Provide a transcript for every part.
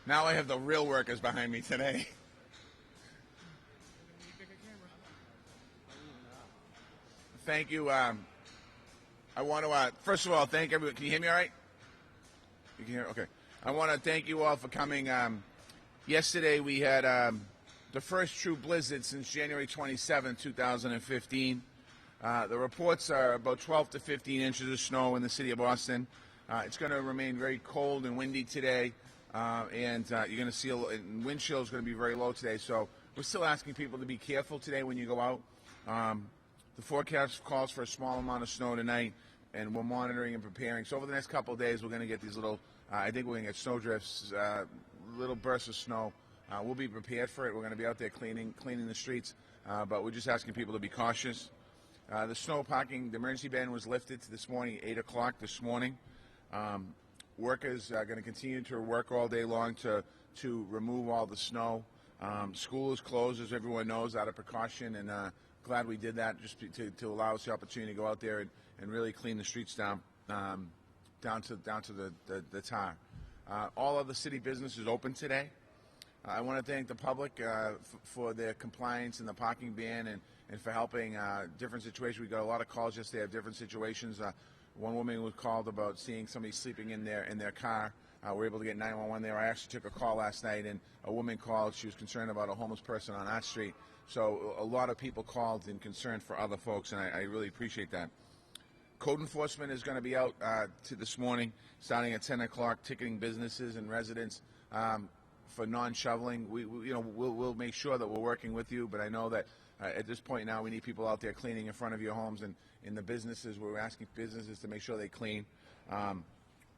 Now I have the real workers behind me today. Thank you. I want to, first of all, thank everyone. Can you hear me all right? You can hear? Okay. I want to thank you all for coming. Yesterday we had the first true blizzard since January 27, 2015. The reports are about 12 to 15 inches of snow in the city of Boston. It's going to remain very cold and windy today, and you're going to see wind chill is going to be very low today. So we're still asking people to be careful today when you go out. The forecast calls for a small amount of snow tonight, and we're monitoring and preparing. So over the next couple of days, we're going to get these little, I think we're going to get snow drifts, little bursts of snow. We'll be prepared for it. We're going to be out there cleaning the streets, but we're just asking people to be cautious. The snow parking, the emergency ban was lifted to this morning, 8 o'clock this morning. Workers are going to continue to work all day long to remove all the snow. School is closed, as everyone knows, out of precaution, and glad we did that just to allow us the opportunity to go out there and really clean the streets down to the tar. All of the city business is open today. I want to thank the public for their compliance in the parking ban and for helping different situations. We got a lot of calls yesterday of different situations. One woman was called about seeing somebody sleeping in their car. We were able to get 911 there. I actually took a call last night, and a woman called. She was concerned about a homeless person on Arch Street. So a lot of people called and concerned for other folks, and I really appreciate that. Code enforcement is going to be out to this morning, starting at 10 o'clock, ticketing businesses and residents for non-shoveling. We'll make sure that we're working with you, but I know that at this point now we need people out there cleaning in front of your homes, and in the businesses, we're asking businesses to make sure they clean.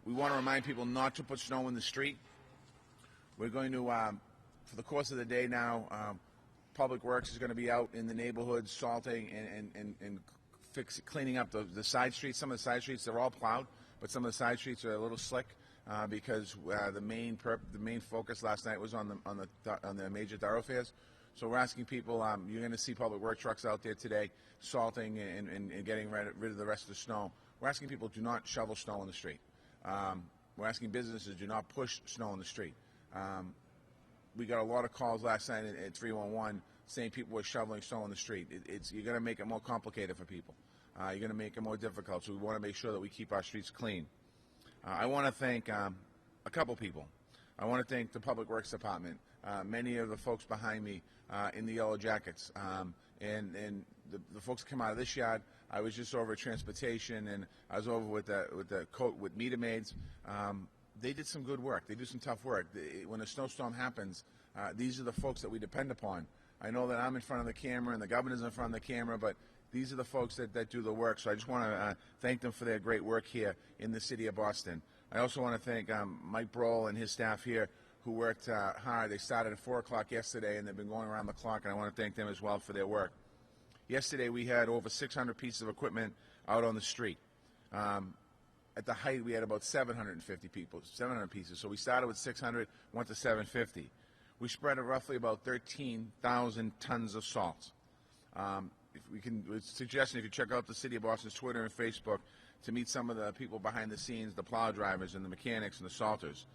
We want to remind people not to put snow in the street. We're going to, for the course of the day now, Public Works is going to be out in the neighborhoods salting and cleaning up the side streets. Some of the side streets, they're all plowed, but some of the side streets are a little slick because the main focus last night was on the major thoroughfares. So we're asking people, you're going to see Public Works trucks out there today salting and getting rid of the rest of the snow. We're asking people, do not shovel snow in the street. We're asking businesses, do not push snow in the street. We got a lot of calls last night at 311 saying people were shoveling snow in the street. You're going to make it more complicated for people. You're going to make it more difficult, so we want to make sure that we keep our streets clean. I want to thank a couple people. I want to thank the Public Works Department, many of the folks behind me in the yellow jackets, and the folks that come out of this yard. I was just over at transportation, and I was over with meter maids. They did some good work. They do some tough work. When a snowstorm happens, these are the folks that we depend upon. I know that I'm in front of the camera and the governor's in front of the camera, but these are the folks that do the work. So I just want to thank them for their great work here in the city of Boston. I also want to thank Mike Broll and his staff here who worked hard. They started at 4 o'clock yesterday, and they've been going around the clock, and I want to thank them as well for their work. Yesterday we had over 600 pieces of equipment out on the street. At the height, we had about 750 pieces. So we started with 600, went to 750. We spread roughly about 13,000 tons of salt. Suggestion if you check out the City of Boston's Twitter and Facebook to meet some of the people behind the scenes, the plow drivers and the mechanics and the salters.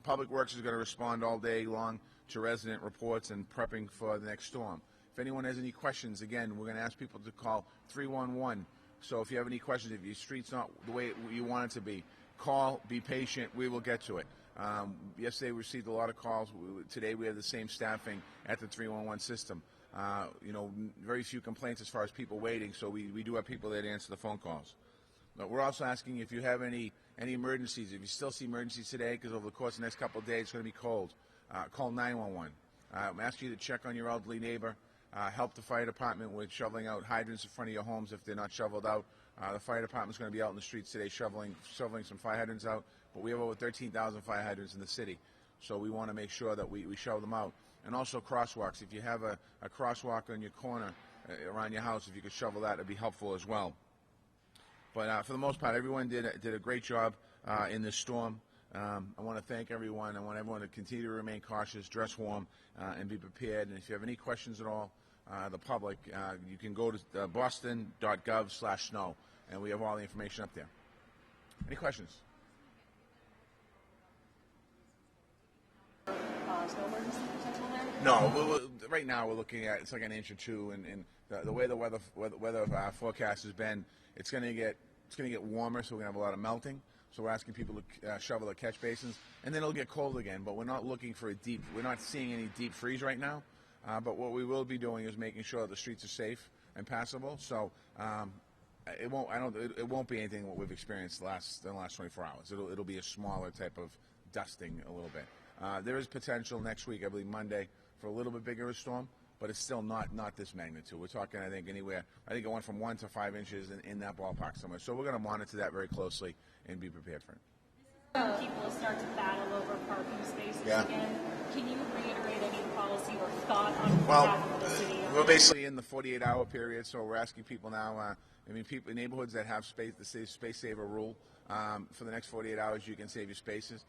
Public Works is going to respond all day long to resident reports and prepping for the next storm. If anyone has any questions, again, we're going to ask people to call 311. So if you have any questions, if your street's not the way you want it to be, call, be patient, we will get to it. Yesterday we received a lot of calls. Today we have the same staffing at the 311 system. Very few complaints as far as people waiting, so we do have people there to answer the phone calls. But we're also asking if you have any emergencies, if you still see emergencies today, because over the course of the next couple of days it's going to be cold, call 911. I'm asking you to check on your elderly neighbor. Help the fire department with shoveling out hydrants in front of your homes if they're not shoveled out. The fire department's going to be out in the streets today shoveling some fire hydrants out, but we have over 13,000 fire hydrants in the city, so we want to make sure that we shovel them out. And also crosswalks. If you have a crosswalk on your corner around your house, if you could shovel that, it'd be helpful as well. But for the most part, everyone did a great job in this storm. I want to thank everyone. I want everyone to continue to remain cautious, dress warm, and be prepared. And if you have any questions at all, the public, you can go to boston.gov/snow, and we have all the information up there. Any questions? snowbirds potential there? No, right now we're looking at it's like an inch or two, and the way the weather forecast has been, it's going to get warmer, so we're going to have a lot of melting. So we're asking people to shovel their catch basins, and then it'll get cold again. But we're not looking for we're not seeing any deep freeze right now. But what we will be doing is making sure that the streets are safe and passable. So it won't be anything what we've experienced in the last 24 hours. It'll be a smaller type of dusting a little bit. There is potential next week, I believe Monday, for a little bit bigger a storm, but it's still not this magnitude. We're talking, I think it went from 1 to 5 inches in that ballpark somewhere. So we're going to monitor that very closely and be prepared for it. People start to battle over parking spaces again. Can you reiterate any policy or thought on behalf of the city? We're basically in the 48-hour period, so we're asking people now. People in neighborhoods that have the space saver rule, for the next 48 hours, you can save your spaces.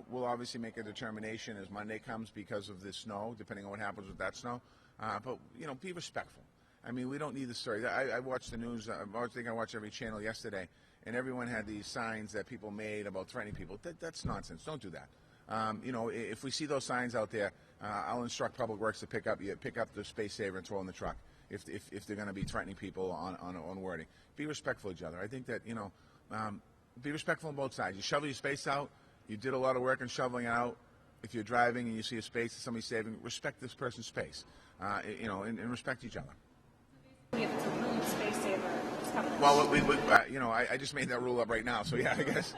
We'll obviously make a determination as Monday comes because of the snow, depending on what happens with that snow. But be respectful. We don't need the story. I watched the news. I think I watched every channel yesterday, and everyone had these signs that people made about threatening people. That's nonsense. Don't do that. If we see those signs out there, I'll instruct Public Works to pick up the space saver and throw it in the truck if they're going to be threatening people on wording. Be respectful of each other. I think that be respectful on both sides. You shovel your space out. You did a lot of work in shoveling it out. If you're driving and you see a space that somebody's saving, respect this person's space. And respect each other. If it's a rude space saver, it's coming. Well, I just made that rule up right now, so yeah, I guess.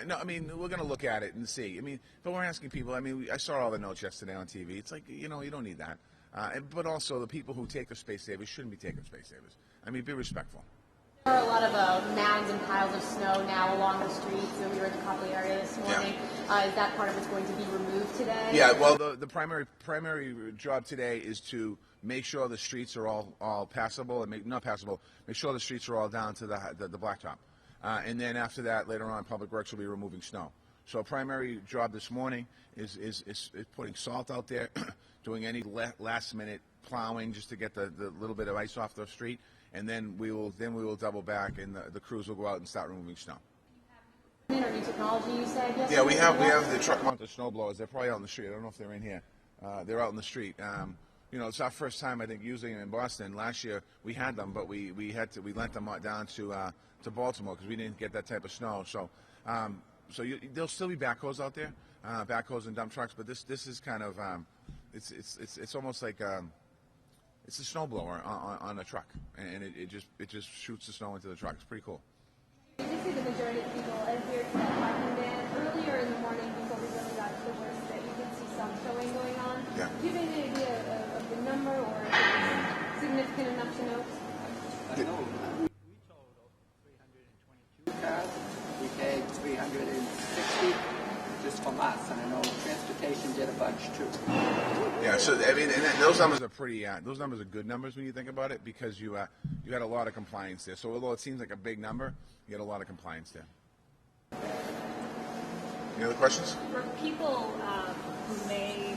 No, we're going to look at it and see. But we're asking people. I saw all the notes yesterday on TV. It's like, you don't need that. But also, the people who take the space savers shouldn't be taking space savers. Be respectful. There are a lot of mounds and piles of snow now along the streets. So we were at the Copley area this morning. Yeah. Is that part of what's going to be removed today? Yeah. Well, the primary job today is to make sure the streets are all passable and not passable. Make sure the streets are all down to the blacktop. And then after that, later on, Public Works will be removing snow. So a primary job this morning is putting salt out there, doing any last-minute plowing just to get the little bit of ice off the street, and then we will double back, and the crews will go out and start removing snow. Or new technology, you said? Yeah, we have the truck-mounted snow blowers. They're probably out in the street. I don't know if they're in here. They're out in the street. It's our first time, I think, using them in Boston. Last year we had them, but we lent them down to Baltimore because we didn't get that type of snow. So there'll still be backhoes out there, backhoes and dump trucks. But this is kind of it's almost like it's a snowblower on a truck, and it just shoots the snow into the truck. It's pretty cool. You can see the majority of people adhere to that parking ban. Earlier in the morning, before we really got to the worst, that you did see some showing going on. Yeah. Do you have any idea of the number, or if it's significant enough to know? We told 322 cars. We paid 360 just from us, and I know transportation did a bunch too. Yeah, so and those numbers are pretty. Those numbers are good numbers when you think about it, because you had a lot of compliance there. So although it seems like a big number, you had a lot of compliance there. Any other questions? For people who may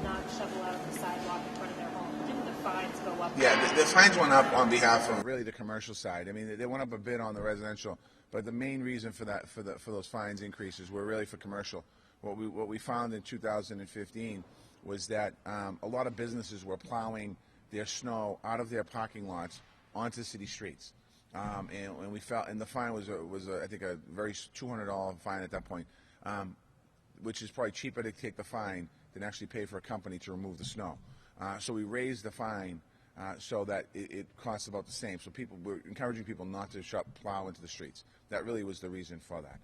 not shovel out the sidewalk in front of their home, didn't the fines go up? Yeah, the fines went up on behalf of really the commercial side. They went up a bit on the residential, but the main reason for those fines increases were really for commercial. What we found in 2015 was that a lot of businesses were plowing their snow out of their parking lots onto city streets, and we felt, and the fine was I think a very $200 fine at that point, which is probably cheaper to take the fine than actually pay for a company to remove the snow. So we raised the fine so that it costs about the same. So we're encouraging people not to plow into the streets. That really was the reason for that.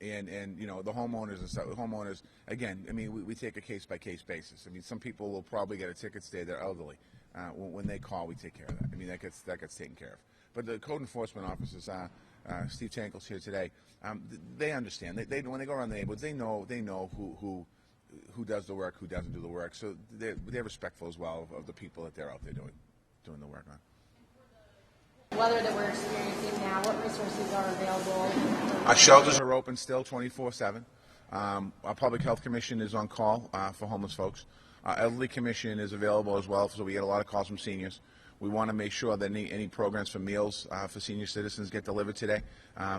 And the homeowners and stuff. Homeowners, again, we take a case by case basis. Some people will probably get a ticket today. They're elderly. When they call, we take care of that. That gets taken care of. But the code enforcement officers, Steve Tankel's here today. They understand. They when they go around the neighborhoods, they know who does the work, who doesn't do the work. So they're respectful as well of the people that they're out there doing the work on. Weather that we're experiencing now, what resources are available? Our shelters are open still 24/7. Our Public Health Commission is on call for homeless folks. Our Elderly Commission is available as well, so we get a lot of calls from seniors. We want to make sure that any programs for meals for senior citizens get delivered today.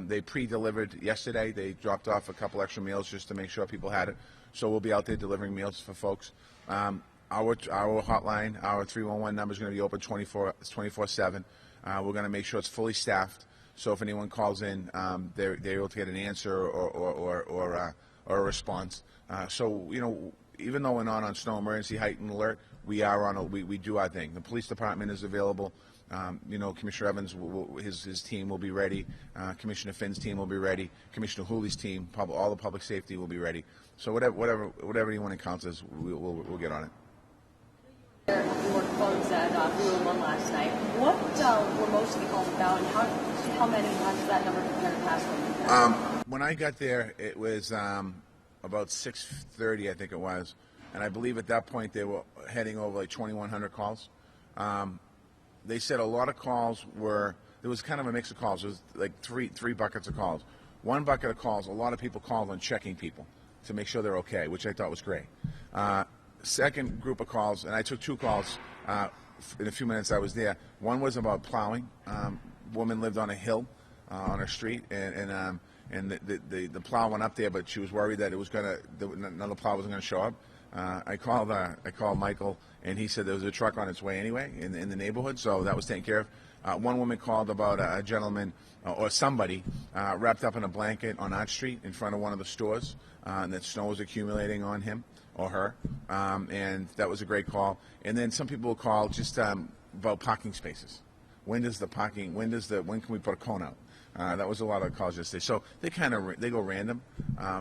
They pre-delivered yesterday. They dropped off a couple extra meals just to make sure people had it. So we'll be out there delivering meals for folks. Our hotline, our 311 number is going to be open 24/7. We're going to make sure it's fully staffed. So if anyone calls in, they're able to get an answer or a response. So even though we're not on snow emergency heightened alert, we are on. We do our thing. The police department is available. Commissioner Evans, his team will be ready. Commissioner Finn's team will be ready. Commissioner Hooley's team, all the public safety will be ready. So whatever anyone encounters, we'll get on it. You were closed at 311 last night. What were most of the calls about, and how many times that number compared to past ones? When I got there, it was about 6:30, I think it was, and I believe at that point they were heading over like 2,100 calls. They said a lot of calls there was kind of a mix of calls. It was like three buckets of calls. One bucket of calls, a lot of people called on checking people to make sure they're okay, which I thought was great. Second group of calls, and I took 2 calls in a few minutes I was there. One was about plowing. Woman lived on a hill on her street, and the plow went up there, but she was worried that another plow wasn't going to show up. I called Michael, and he said there was a truck on its way anyway in the neighborhood, so that was taken care of. One woman called about a gentleman or somebody wrapped up in a blanket on Arch Street in front of one of the stores, and that snow was accumulating on him or her, and that was a great call. And then some people will call just about parking spaces. When can we put a cone out? That was a lot of calls yesterday. So they go random,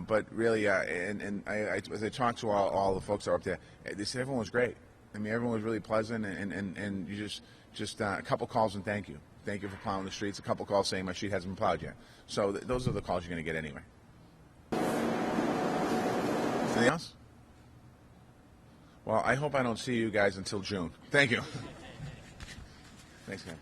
but really, as I talked to all the folks that were up there, they said everyone was great. I mean, everyone was really pleasant, and you just a couple calls and thank you for plowing the streets. A couple calls saying my street hasn't been plowed yet. So those are the calls you're going to get anyway. Anything else? Well, I hope I don't see you guys until June. Thank you. Thanks, man.